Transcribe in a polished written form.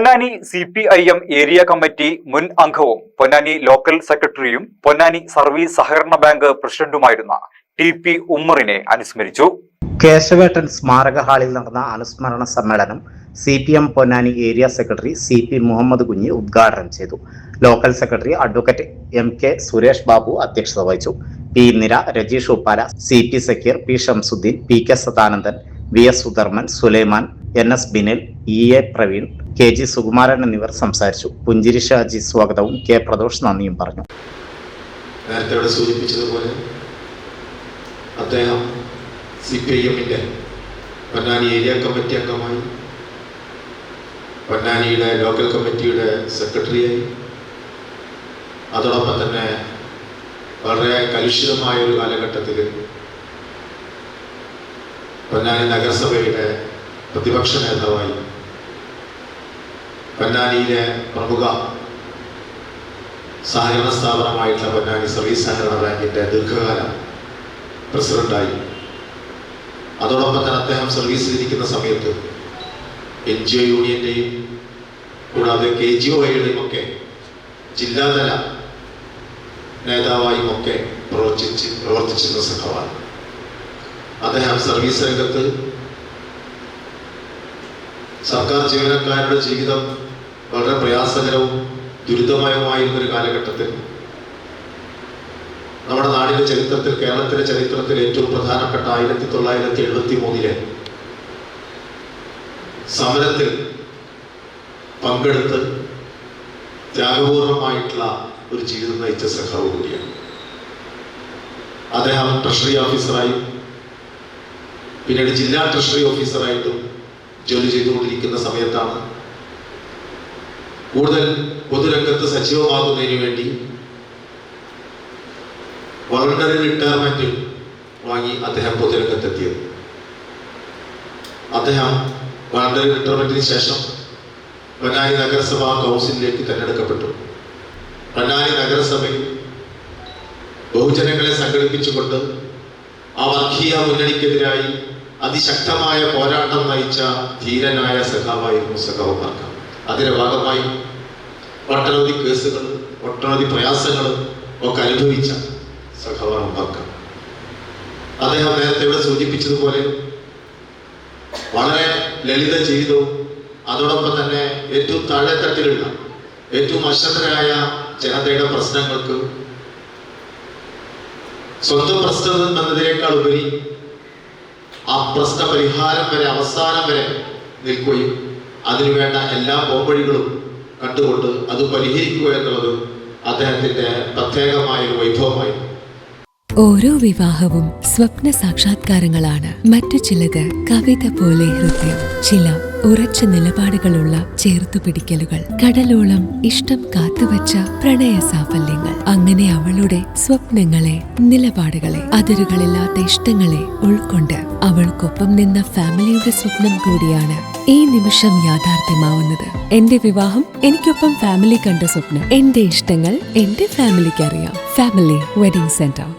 Ponnani CPIM area committee മുൻ അംഗവും Ponnani local സെക്രട്ടറിയും പൊന്നാനി സർവീസ് സഹകരണ ബാങ്ക് പ്രസിഡന്റുമായിരുന്ന TP ഉമ്മറിനെ അനുസ്മരിച്ചു. കേശവേട്ടൻ സ്മാരക ഹാളിൽ നടന്ന അനുസ്മരണ സമ്മേളനം CPM Ponnani area secretary CP Muhammad Kunhi ഉദ്ഘാടനം ചെയ്തു. Local secretary advocate MK Suresh Babu അധ്യക്ഷത വഹിച്ചു. P നിര, Rajeesh Uppala, CP Zakir, P Shamsuddin, PK Sadanandan, VS Sudharman, Sulaiman, NS Binil, EA Praveen, KG Sukumaran എന്നിവർ സംസാരിച്ചു. പുഞ്ചിരി ഷാജി സ്വാഗതവും K പ്രദോഷ് നന്ദിയും പറഞ്ഞു. നേരത്തെ ഇവിടെ സൂചിപ്പിച്ചതുപോലെ അദ്ദേഹം CPIM-ന്റെ പൊന്നാനി ഏരിയ കമ്മിറ്റി അംഗമായി, പൊന്നാനിയുടെ ലോക്കൽ കമ്മിറ്റിയുടെ സെക്രട്ടറിയായി, അതോടൊപ്പം തന്നെ വളരെ കലുഷിതമായ ഒരു കാലഘട്ടത്തിൽ പൊന്നാനി നഗരസഭയുടെ പ്രതിപക്ഷ നേതാവായി, പൊന്നാനിയിലെ പ്രമുഖ സഹകരണ സ്ഥാപനമായിട്ടുള്ള പൊന്നാനി സർവീസ് സഹകരണ ബാങ്കിൻ്റെ ദീർഘകാല പ്രസിഡന്റായി, അതോടൊപ്പം തന്നെ അദ്ദേഹം സർവീസിലിരിക്കുന്ന സമയത്ത് NGO യൂണിയന്റെയും കൂടാതെ KGOയുടെയും ഒക്കെ ജില്ലാതല നേതാവായും ഒക്കെ പ്രവർത്തിച്ചിരുന്ന സഖാവാണ്. അദ്ദേഹം സർവീസ് രംഗത്ത് സർക്കാർ ജീവനക്കാരുടെ ജീവിതം വളരെ പ്രയാസകരവും ദുരിതമയമായിരുന്നൊരു കാലഘട്ടത്തിൽ നമ്മുടെ നാടിന്റെ ചരിത്രത്തിൽ, കേരളത്തിലെ ചരിത്രത്തിൽ ഏറ്റവും പ്രധാനപ്പെട്ട 1973 സമരത്തിൽ പങ്കെടുത്ത് ത്യാഗപൂർവമായിട്ടുള്ള ഒരു ജീവിതം നയിച്ച സഖാവ് കൂടിയാണ് അദ്ദേഹം. ട്രഷറി ഓഫീസറായും പിന്നീട് ജില്ലാ ട്രഷറി ഓഫീസറായിട്ടും ജോലി ചെയ്തുകൊണ്ടിരിക്കുന്ന സമയത്താണ് കൂടുതൽ പൊതുരംഗത്ത് സജീവമാകുന്നതിന് വേണ്ടി വോളണ്ടറി റിട്ടയർമെന്റ് വാങ്ങി അദ്ദേഹം പൊതുരംഗത്തെത്തിയത്. അദ്ദേഹം വോളണ്ടറി റിട്ടയർമെന്റിന് ശേഷം പൊന്നാനി നഗരസഭാ കൗൺസിലിലേക്ക് തിരഞ്ഞെടുക്കപ്പെട്ടു. പൊന്നാനി നഗരസഭയിൽ ബഹുജനങ്ങളെ സംഘടിപ്പിച്ചുകൊണ്ട് ആ വർഗീയ മുന്നണിക്കെതിരായി അതിശക്തമായ പോരാട്ടം നയിച്ച ധീരനായ സഖാവായിരുന്നു സഖാവ് ഉമ്മർ. അതിന്റെ ഭാഗമായി ഒട്ടനവധി കേസുകൾ, ഒട്ടനവധി പ്രയാസങ്ങൾ ഒക്കെ അനുഭവിച്ച സഖാവാണ് ഉമ്മർ. അദ്ദേഹം നേരത്തെ ഇവിടെ സൂചിപ്പിച്ചതുപോലെ വളരെ ലളിത ജീവിതവും അതോടൊപ്പം തന്നെ ഏറ്റവും താഴെത്തട്ടിലുള്ള ഏറ്റവും അശക്തരായ ജനതയുടെ പ്രശ്നങ്ങൾക്ക് സ്വന്തം പ്രശ്നം എന്നതിനേക്കാൾ ഉപരി ആ പ്രശ്ന പരിഹാരം വരെ, അവസാനം വരെ നിൽക്കുകയും അതിനുവേണ്ട എല്ലാ പോംവഴികളും കണ്ടുകൊണ്ട് അത് പരിഹരിക്കുക എന്നുള്ളത് അദ്ദേഹത്തിന്റെ പ്രത്യേകമായ ഒരു വൈഭവമായിരുന്നു. ഓരോ വിവാഹവും സ്വപ്ന സാക്ഷാത്കാരങ്ങളാണ്. മറ്റു ചിലത് കവിത പോലെ ഹൃദയം, ചില ഉറച്ച നിലപാടുകളുള്ള ചേർത്തുപിടിക്കലുകൾ, കടലോളം ഇഷ്ടം കാത്തുവച്ച പ്രണയ സാഫല്യങ്ങൾ. അങ്ങനെ അവളുടെ സ്വപ്നങ്ങളെ, നിലപാടുകളെ, അതിരുകളില്ലാത്ത ഇഷ്ടങ്ങളെ ഉൾക്കൊണ്ട് അവൾക്കൊപ്പം നിന്ന ഫാമിലിയുടെ സ്വപ്നം കൂടിയാണ് ഈ നിമിഷം യാഥാർത്ഥ്യമാവുന്നത്. എന്റെ വിവാഹം, എനിക്കൊപ്പം ഫാമിലി കണ്ട സ്വപ്നം. എന്റെ ഇഷ്ടങ്ങൾ എന്റെ ഫാമിലിക്ക് അറിയാം. Family wedding centre.